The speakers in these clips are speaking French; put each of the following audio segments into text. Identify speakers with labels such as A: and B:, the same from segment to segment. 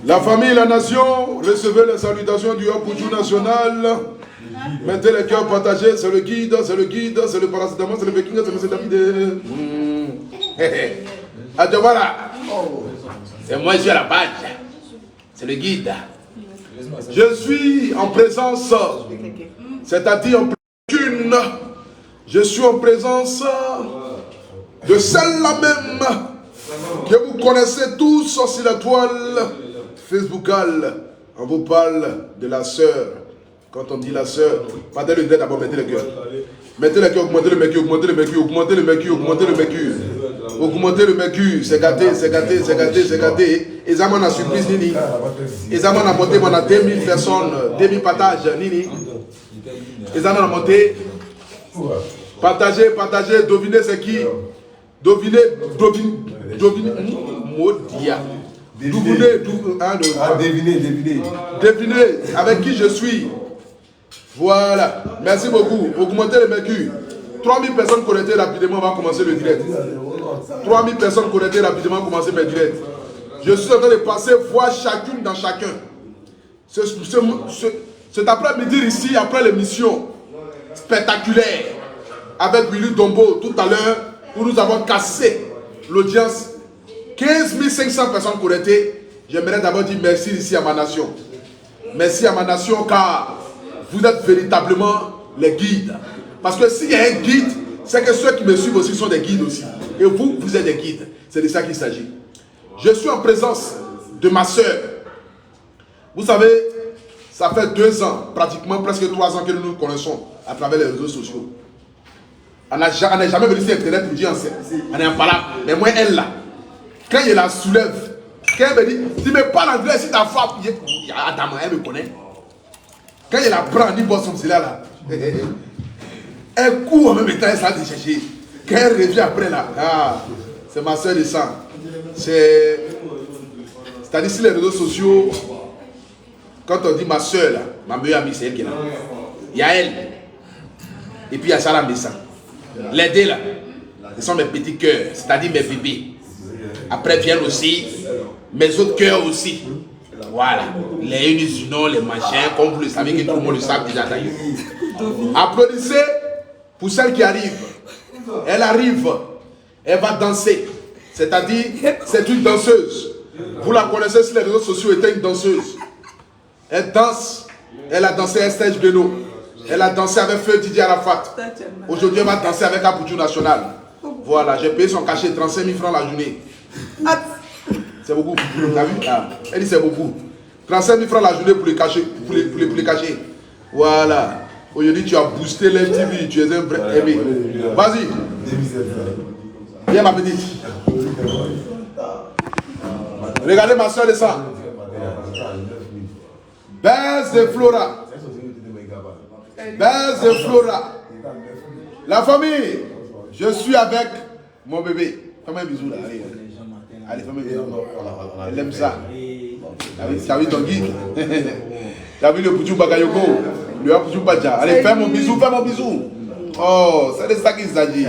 A: La famille, la nation, recevez les salutations du Haut-Poujou national. Mettez les cœurs partagés, c'est le guide, c'est le paracétamol, c'est le Pékin, c'est M. David. Adjawara. C'est moi, je suis à la page. C'est le guide. Je suis en présence, c'est-à-dire en qu'une. Je suis en présence de celle-là même que vous connaissez tous sur la toile Facebookale. On vous parle de la sœur. Quand on dit la sœur, partez le d'abord, mettez le cœur. Mettez le cœur, augmentez le mercure, augmentez le mercure, augmentez le mercure, augmentez le mercure. Augmentez le mercure, c'est gâté, c'est gâté, c'est gâté, c'est gâté. Et ça m'a surprise, Nini. Et ça m'a monté, on a 2000 personnes, 2000 partages, Nini. Et ça m'a monté. Partagez, partagez, devinez c'est qui. Devinez, Modia. Devinez avec qui je suis. Voilà. Merci beaucoup. Augmentez le mercure. 3000 personnes connectées rapidement, on va commencer le direct. 3000 personnes connectées rapidement, on va commencer le direct. Je suis en train de passer voir chacune dans chacun. Cet après-midi ici, après l'émission spectaculaire avec Willy Dombo tout à l'heure, où nous avons cassé l'audience. 15 500 personnes connectées. J'aimerais d'abord dire merci ici à ma nation. Merci à ma nation car vous êtes véritablement les guides. Parce que s'il y a un guide, c'est que ceux qui me suivent aussi sont des guides aussi. Et vous, vous êtes des guides. C'est de ça qu'il s'agit. Je suis en présence de ma soeur. Vous savez, ça fait 2 ans, pratiquement presque 3 ans que nous nous connaissons à travers les réseaux sociaux. On n'est jamais venu sur Internet pour dire on est impalable. Mais moi, elle là, quand je la soulève, quand elle me dit, tu me parles anglais si ta femme, Adam, elle me connaît. Quand je la prends, elle dit, bon, son là. Elle court en même temps, elle s'en chercher. Quand elle revient après là, c'est ma soeur de sang. C'est-à-dire sur les réseaux sociaux, quand on dit ma soeur là, ma meilleure amie, c'est elle qui est là. Il y a elle. Et puis il y a Sarah Messa. Les deux là, ce sont mes petits cœurs, c'est-à-dire mes bébés. Après viennent aussi mes autres cœurs aussi. Voilà, les unis, les machins, comme vous le savez, que tout le monde le sait déjà d'ailleurs. Applaudissez pour celle qui arrive. Elle arrive, elle va danser. C'est-à-dire, c'est une danseuse. Vous la connaissez sur les réseaux sociaux, elle était une danseuse. Elle danse, elle a dansé avec Serge Beno. Elle a dansé avec Feu Didier Arafat. Aujourd'hui, elle va danser avec Haut-Poujou national. Voilà, j'ai payé son cachet 35 000 francs la journée. C'est beaucoup. T'as vu? Elle dit c'est beaucoup. 35 000 francs la journée pour les cacher. Pour les cacher. Voilà. Aujourd'hui, tu as boosté l'MTV. Tu es un vrai aimé. Vas-y. Viens, ma petite. Regardez ma soeur de sang. Bess de Flora. Bess de Flora. La famille. Je suis avec mon bébé. Fais-moi un bisou là. Allez, allez, fais-moi un bisou. Elle aime ça. T'as vu ton guide? T'as vu le Poujou Bagayoko? Le Poujou Badja. Allez, fais mon bisou, fais mon bisou. Oh, c'est de ça qu'il s'agit.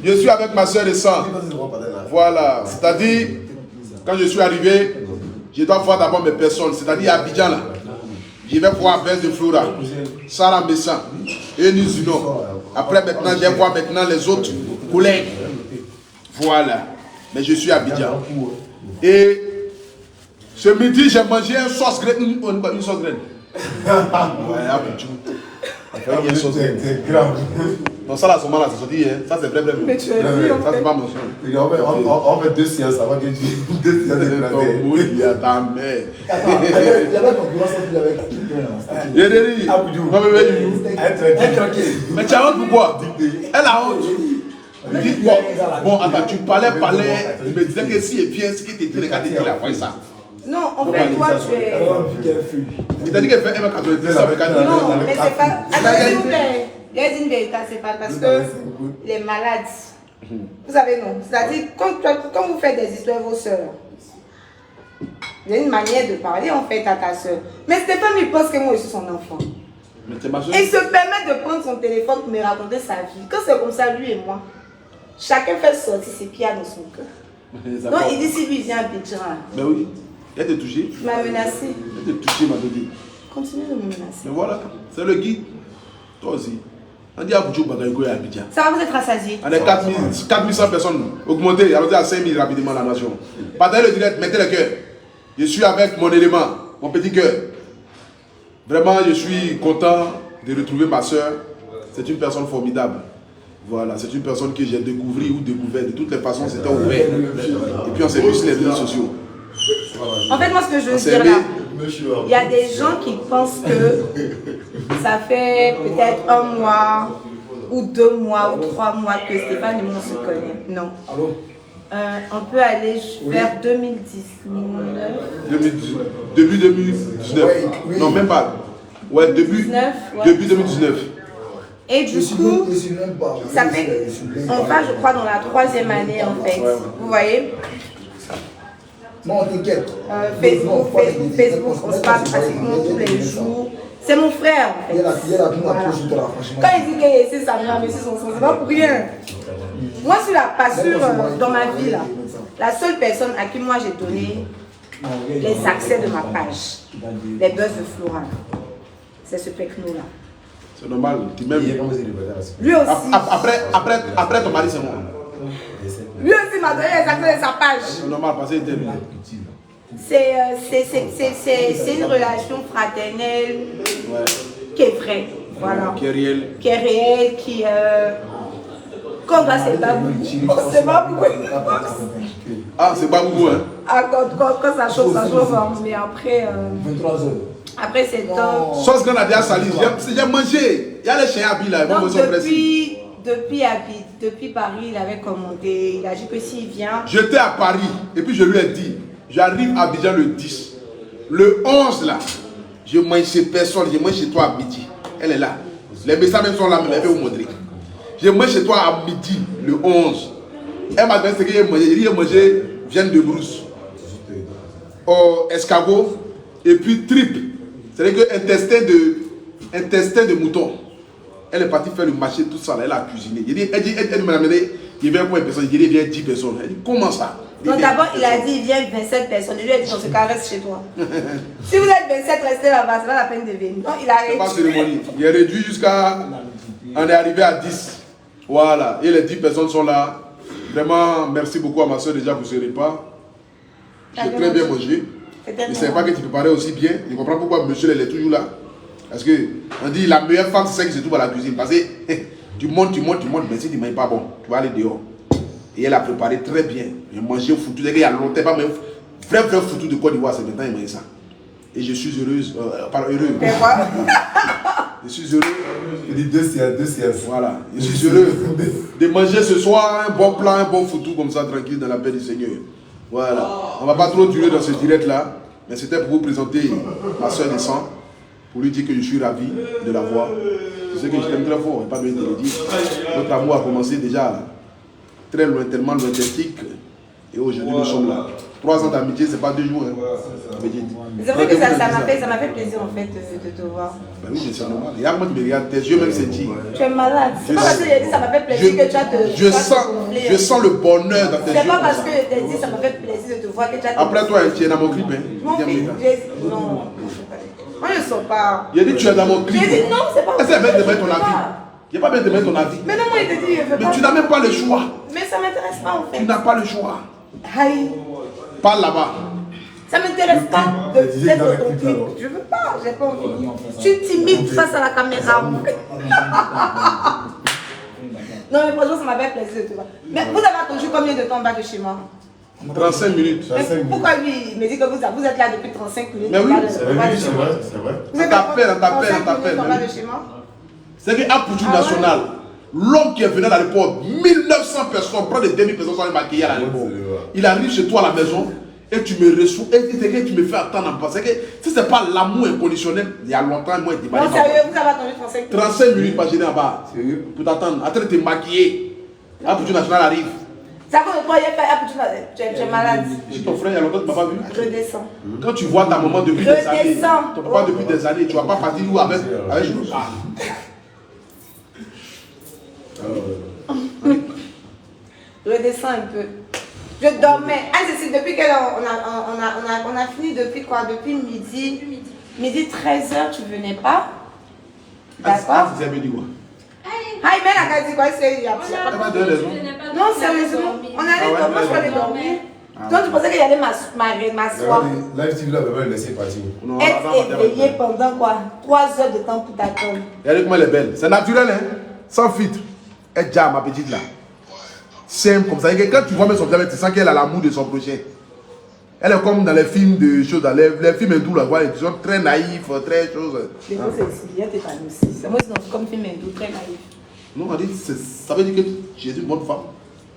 A: Je suis avec ma soeur de sang. Voilà. C'est-à-dire, quand je suis arrivé, je dois voir d'abord mes personnes. C'est-à-dire à Abidjan là. Je vais voir Bess de Flora, Sarah Messa et Nizino. Après maintenant, je vais voir maintenant les autres collègues. Voilà. Mais je suis à Abidjan. Et ce midi, j'ai mangé une sauce graine. Une sauce graine.
B: C'est grave.
A: Non, ça là, ce moment-là, c'est sorti. Ça, c'est vrai.
B: Mais tu as vu, ça, c'est pas mon son. On fait 2 séances avant que tu. 2 séances de la terre.
A: Il y a ta mère.
B: Il y a la concurrence avec.
A: Yédéri. Non, mais tranquille. Mais tu as honte pourquoi? Elle a honte. Bon, attends, tu parlais. Il me disait que si et bien, ce qui t'était regardé, il a fait ça.
C: Non, en fait, toi, tu es.
A: Il t'a dit qu'elle fait 1m93 avec un.
C: Non, mais c'est pas. Attends, s'il vous plaît. Il y a une vérité, c'est pas parce que les malades. Vous savez, non. C'est-à-dire, quand vous faites des histoires vos soeurs, il y a une manière de parler, en fait, à ta soeur. Mais Stéphane, il pense que moi, je suis son enfant.
A: Mais c'est ma soeur.
C: Et il se permet de prendre son téléphone pour me raconter sa vie. Quand c'est comme ça, lui et moi, chacun fait sortir ses pieds dans son cœur. Non, il dit si lui vient à Abidjan.
A: Ben oui. Elle t'a touché.
C: Tu m'as menacé.
A: Elle t'a touché, m'a dit.
C: Continue de me menacer.
A: Mais voilà, c'est le guide. Toi aussi. On dit à Boudjou Bagaïgo et Abidjan.
C: Ça va vous être rassasié.
A: On est 4100 personnes augmentées, alors à 5000 rapidement la nation. Partagez le direct, mettez le cœur. Je suis avec mon élément, mon petit cœur. Vraiment, je suis content de retrouver ma soeur. C'est une personne formidable. Voilà, c'est une personne que j'ai découvert ou découvert. De toutes les façons, c'était ouvert. Et puis on s'est vu sur les réseaux sociaux.
C: En fait, moi, ce que je veux dire là, il y a des gens qui pensent que ça fait peut-être 1 mois, ou 2 mois, ou 3 mois que Stéphane et moi on se connaît. Non. On peut aller vers 2019.
A: Début 2019. Non, même pas. Ouais, début 2019.
C: Et du coup, ça fait, on va, je crois, dans la 3e année en fait. Vous voyez?
B: Non, t'inquiète.
C: Facebook, on se parle pratiquement tous les jours. C'est mon frère en fait. Voilà. Quand il dit que c'est sa mère, mais c'est son sang, c'est pas pour rien. Moi, sur la passure dans ma vie là, la seule personne à qui moi j'ai donné les accès de ma page, les buzz de Flora, c'est ce Pekno là.
A: C'est normal, tu m'aimes.
C: Lui aussi.
A: Après ton mari, c'est moi.
C: Lui aussi m'a donné les accès de sa page.
A: C'est normal, parce qu'il était bien.
C: C'est une relation fraternelle qui est vraie. Voilà.
A: Qui est réelle.
C: Qui est réelle, qui. Quand on doit se battre, c'est pas beaucoup.
A: Ah, c'est pas beaucoup, hein?
C: Ah, quand ça chauffe, hein. Mais après.
B: 23 heures.
C: Après, c'est top.
A: Sauce qu'on a déjà sali, j'ai mangé. Il y a les chiens à Bill là.
C: Donc, depuis Paris, il avait commandé. Il a dit que s'il vient.
A: J'étais à Paris et puis je lui ai dit, j'arrive à Abidjan le 10. Le 11 là, je mange chez personne, je mange chez toi à midi. Elle est là. Les messages même sont là, mais elle veut vous montrer. Je mange chez toi à midi, le 11. Elle m'a demandé ce que j'ai mangé. J'ai dit, j'ai mangé viande de brousse, escargot et puis tripe. C'est-à-dire que intestin de mouton. Elle est partie faire le marché, tout ça, là, elle a cuisiné. Elle m'a amené, il vient pour une personne, il vient 10 personnes. Elle dit, comment ça?
C: Donc d'abord, il a dit, il vient 27 personnes. Il lui a dit, dans ce cas, reste chez toi. Si vous êtes 27, restez là-bas, c'est pas la peine de venir. Donc il a réduit.
A: C'est pas cérémonie. Il a réduit jusqu'à... On est arrivé à 10. Voilà. Et les 10 personnes sont là. Vraiment, merci beaucoup à ma soeur déjà pour ce repas. J'ai très bien mangé. Je ne savais pas que tu préparais aussi bien. Je comprends pourquoi monsieur elle est toujours là. Parce que on dit la meilleure femme c'est celle qui se trouve à la cuisine. Parce que tu montes, mais si tu ne manges pas bon, tu vas aller dehors. Et elle a préparé très bien. J'ai mangé au foutu. Il y a longtemps, pas même vrai foutu de Côte d'Ivoire, c'est maintenant il mange ça. Et je suis heureuse, heureux. Je suis heureux.
B: Il dit 2 sièges.
A: Voilà. Je suis heureux de manger ce soir un bon plat, un bon foutu comme ça, tranquille dans la paix du Seigneur. Voilà. On ne va pas trop durer dans ce direct là, mais c'était pour vous présenter ma soeur de sang, pour lui dire que je suis ravi de la voir. Je sais que je t'aime très fort, et pas besoin de le dire. Notre amour a commencé déjà très loin, tellement lointaistique. Et aujourd'hui nous sommes là. 3 ans d'amitié, c'est pas 2 jours. Hein.
C: C'est vrai que ça m'a fait plaisir en fait de te voir.
A: Ben oui, c'est normal. Il y a comment tu me regardes, tes yeux même sentis.
C: Tu es malade. C'est pas parce que j'ai dit ça m'a fait plaisir que tu as te.
A: Je sens le bonheur dans tes yeux.
C: C'est pas parce que j'ai dit ça m'a fait plaisir de te voir que tu as.
A: Après toi, tu es dans mon clip. Hein.
C: Non. Moi je ne sens pas.
A: Il a dit tu es dans mon clip.
C: J'ai dit non, c'est pas.
A: Est-ce que c'est bien de mettre ton avis? Il n'y a pas bien de mettre ton avis.
C: Mais non, moi il te dit, je veux pas.
A: Mais tu n'as même pas le choix.
C: Mais ça m'intéresse pas en fait.
A: Tu n'as pas le choix.
C: Aïe.
A: Parle là-bas.
C: Ça m'intéresse pas d'être dans ton clip. Je veux pas, j'ai pas envie. Je suis timide face à la caméra. Non mais franchement ça m'a fait plaisir de te voir. Mais vous avez attendu combien de temps en bas de chez moi?
A: 35 minutes.
C: Mais pourquoi lui il me dit que vous êtes là depuis 35 minutes?
A: Mais oui,
B: c'est vrai.
C: Vous êtes
A: on t'appelle.
C: en bas de chez moi?
A: C'est qu'à Poutou National, l'homme qui est venu à l'aéroport, 1900 personnes, près de 2000 personnes sont maquillées à l'aéroport. Il arrive chez toi à la maison et tu me reçois et tu me fais attendre en bas. C'est que si ce n'est pas l'amour inconditionnel, il y a longtemps, moi, je t'ai
C: Non, sérieux, vous avez attendu 35 minutes?
A: 35 minutes pour gêner en bas. Pour t'attendre. En train de te maquiller. À Poutou National arrive.
C: C'est à cause de toi, tu es malade.
A: Si ton frère, il y a longtemps, tu ne m'as pas vu.
C: Redescends.
A: Quand tu vois ta maman depuis des années,
C: Redescends.
A: ton papa depuis des années, tu ne vas pas partir où avec
C: Redescends un peu. Je dormais. Anne-Cécile, depuis qu'on on a fini depuis quoi? Depuis midi. Midi 13h, tu venais pas? D'accord?
A: C'est bien dit quoi?
C: Ah, mais la case dit quoi? Non, sérieusement. On allait dormir, moi je voulais dormir. Donc tu pensais qu'il allait m'asseoir.
B: Live TV là, on va laisser partir.
C: Être éveillé pendant quoi? 3 heures de temps pour t'attendre.
A: Regardez comment elle est belle. C'est naturel, hein? Sans filtre. Elle déjà ma petite là. Simple comme ça. Et quand tu vois même son visage, tu sens qu'elle a l'amour de son projet. Elle est comme dans les films de choses. Les films hindous, là, ils sont très naïfs, très choses.
C: Les mots, c'est bien tétanos aussi. C'est moi, c'est comme film hindou, très naïf.
A: Non, on dit, ça veut dire que tu es une bonne femme.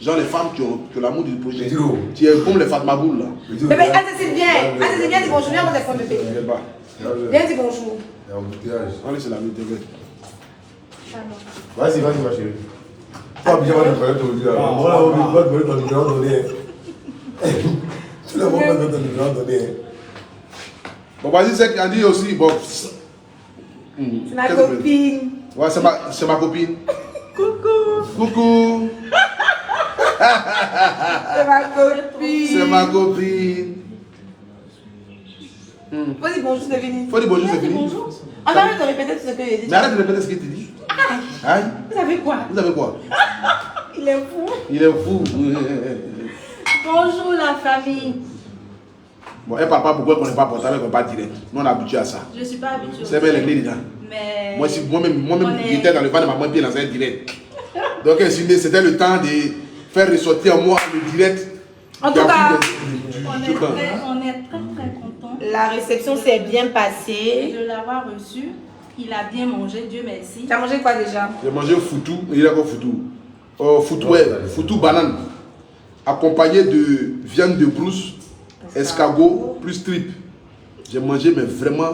A: Genre les femmes qui ont l'amour du projet. Tu es comme les Fatma Boul là.
C: Bébé, Anne-Cécile, viens. Anne-Cécile, viens, dis bonjour. Viens, mon téléphone, bébé. Viens, dis bonjour.
B: Il y a un embouteillage.
A: Allez, c'est la vérité.
B: Vas-y, ma chérie. Pas bien, on va te parler de là. Voilà, on va te parler de ton numéro donné. Tu l'as pas de ton numéro donné.
A: Bon, vas-y, c'est qu'elle dit aussi. Bon.
C: C'est ma copine.
A: Ouais, c'est ma copine.
C: Coucou.
A: Coucou.
C: C'est ma copine.
A: C'est ma copine.
C: Faut dire bonjour, c'est fini.
A: Faut dire bonjour, c'est fini.
C: Bonjour. On arrête de répéter tout ce que j'ai dit.
A: Mais arrête de répéter ce qu'il te dit. Aïe.
C: Vous savez quoi?
A: Vous avez quoi?
C: Il est fou.
A: Il est fou.
D: Bonjour la famille.
A: Bon, elle parle pas pourquoi on n'est pas portable, on n'est pas direct. Nous, on est habitué à ça.
D: Je ne suis pas habituée.
A: C'est bien les dedans.
D: Mais.
A: Moi-même, j'étais dans le ventre de ma maman, puis dans un direct. Donc, c'était le temps de faire ressortir moi le direct.
C: En tout cas,
D: on est très contents.
C: La réception s'est bien passée.
D: De l'avoir reçu. Il a bien mangé, Dieu merci.
C: Tu as mangé quoi déjà?
A: J'ai mangé foutou, il y a quoi foutou? Foutou banane, accompagné de viande de brousse, escargot, plus trip. J'ai mangé, mais vraiment,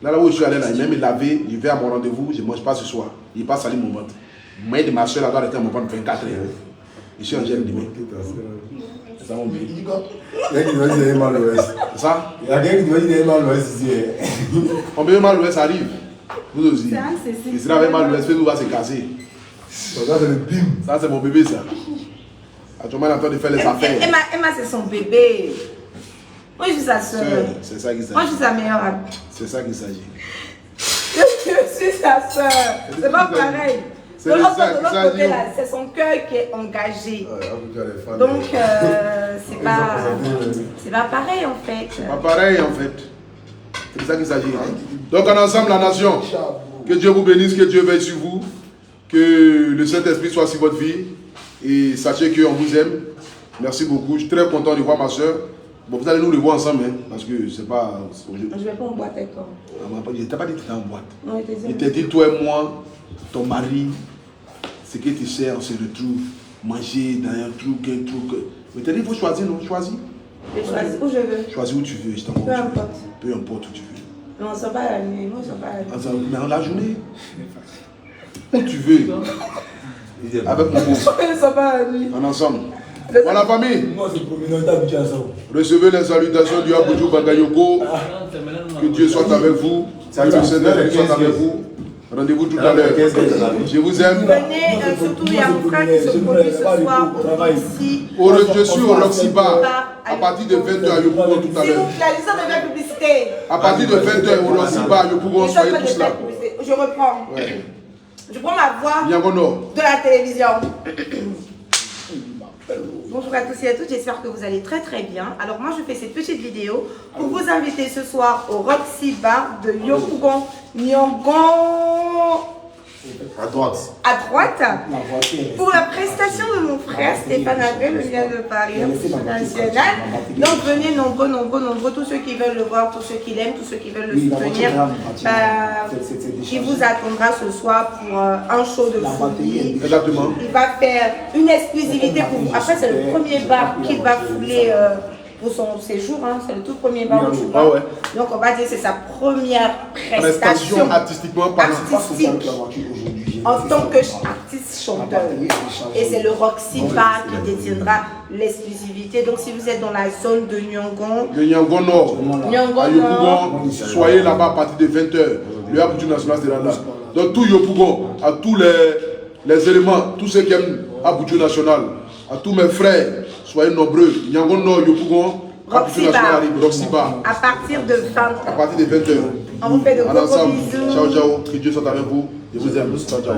A: là où je suis allé, là, même il lavé, il va à mon rendez-vous, je ne mange pas ce soir. Il passe à salir mon ventre. Moi de ma soeur, elle doit rester à mon ventre 24 heures. Je suis en gel demain. C'est ça mon bébé.
B: Il y a quelqu'un qui doit dire mal l'ouest.
A: C'est ça?
B: Il y a quelqu'un qui doit dire mal l'ouest ici.
A: Mon bébé mal l'ouest arrive. Vous aussi.
C: C'est un CC.
A: Il sera avec mal l'ouest, Facebook va se casser.
B: Ça, c'est le bim.
A: Ça, c'est mon bébé, ça. Actuellement, il est en train de faire les affaires.
C: Emma, c'est son bébé. Moi, je suis sa soeur.
A: C'est ça qu'il s'agit.
C: Moi, je suis sa meilleure amie.
A: C'est ça qu'il s'agit.
C: Je suis sa soeur. C'est pas pareil. De l'autre côté, là, c'est son cœur qui est engagé. Donc, c'est pas pareil en fait.
A: C'est pas pareil en fait. C'est de ça qu'il s'agit. Donc, en ensemble, la nation, que Dieu vous bénisse, que Dieu veille sur vous, que le Saint-Esprit soit sur votre vie. Et sachez qu'on vous aime. Merci beaucoup. Je suis très content de voir ma soeur. Bon, vous allez nous le voir ensemble, hein, parce que c'est pas.
C: Je vais pas en boîte avec toi.
A: Je t'ai pas dit que tu étais en boîte.
C: Non,
A: il t'a dit, toi et moi, ton mari, ce que tu sais, on se retrouve, manger dans un truc. Mais tu as dit, il faut choisir, non? Choisis.
C: Je choisis où je veux.
A: Choisis où tu veux, je t'en
C: Peu importe.
A: Peu importe où tu veux.
C: Mais on ne sort pas la nuit. Moi, je ne sors pas la nuit.
A: Mais en la journée, où tu veux. Avec mon beau.
C: Je ne sors pas la nuit.
A: En ensemble. Voilà, famille.
B: Moi, c'est pour une habitué à ça.
A: Recevez les salutations du Aboudjou Bagayoko. Que Dieu soit avec vous. Que le Saint-Esprit soit avec vous. Rendez-vous tout à l'heure. Je vous aime.
C: Venez, surtout, il y a mon frère qui se produit ce soir ici.
A: Je suis au Roxy Bar. À partir de 20h à Yopougon tout à
C: S'il
A: l'heure.
C: vous plaît, je sors de la publicité.
A: À partir de 20h au Roxy Bar à Yopougon, soyez tous là.
C: Je reprends.
A: Ouais.
C: Je prends ma voix
A: Nyangono.
C: de la télévision. Bonjour à tous et à toutes, j'espère que vous allez très très bien. Alors moi je fais cette petite vidéo pour vous inviter ce soir au Roxy Bar de Yopougon, Nyangon.
B: À droite.
C: À droite, pour la prestation de mon frère Stéphane Agré, le vient de Paris, national. Donc venez nombreux, tous ceux qui veulent le voir, tous ceux qui l'aiment, tous ceux qui veulent le soutenir. Qui vous attendra ce soir pour un show de folie.
A: Exactement.
C: Il va faire une exclusivité pour vous. Après, c'est le premier bar qu'il va fouler pour son séjour. Hein. C'est le tout premier bar où tu vas.
A: Ouais.
C: Donc, on va dire que c'est sa première prestation
A: artistiquement parlant.
C: artistique en tant qu'artiste chanteur. Et c'est le Roxy Bar qui détiendra l'exclusivité. Donc, si vous êtes dans la zone de Nyangon,
A: Le Nyangon Nord, à Yopougon, soyez là-bas à partir de 20h. Le Aboudjou National sera là. Donc, tout Yopougon, à tous les éléments, tous ceux qui aiment Aboudjou National, à tous mes frères, Soyez nombreux. Nyangon no Yopougon. Roxiba.
C: À partir de 20h.
A: À partir de 20h.
C: On vous fait de gros
A: Ensemble.
C: bisous.
A: Ciao, ciao. Que Dieu soit avec vous. Je vous aime. Ciao, ciao.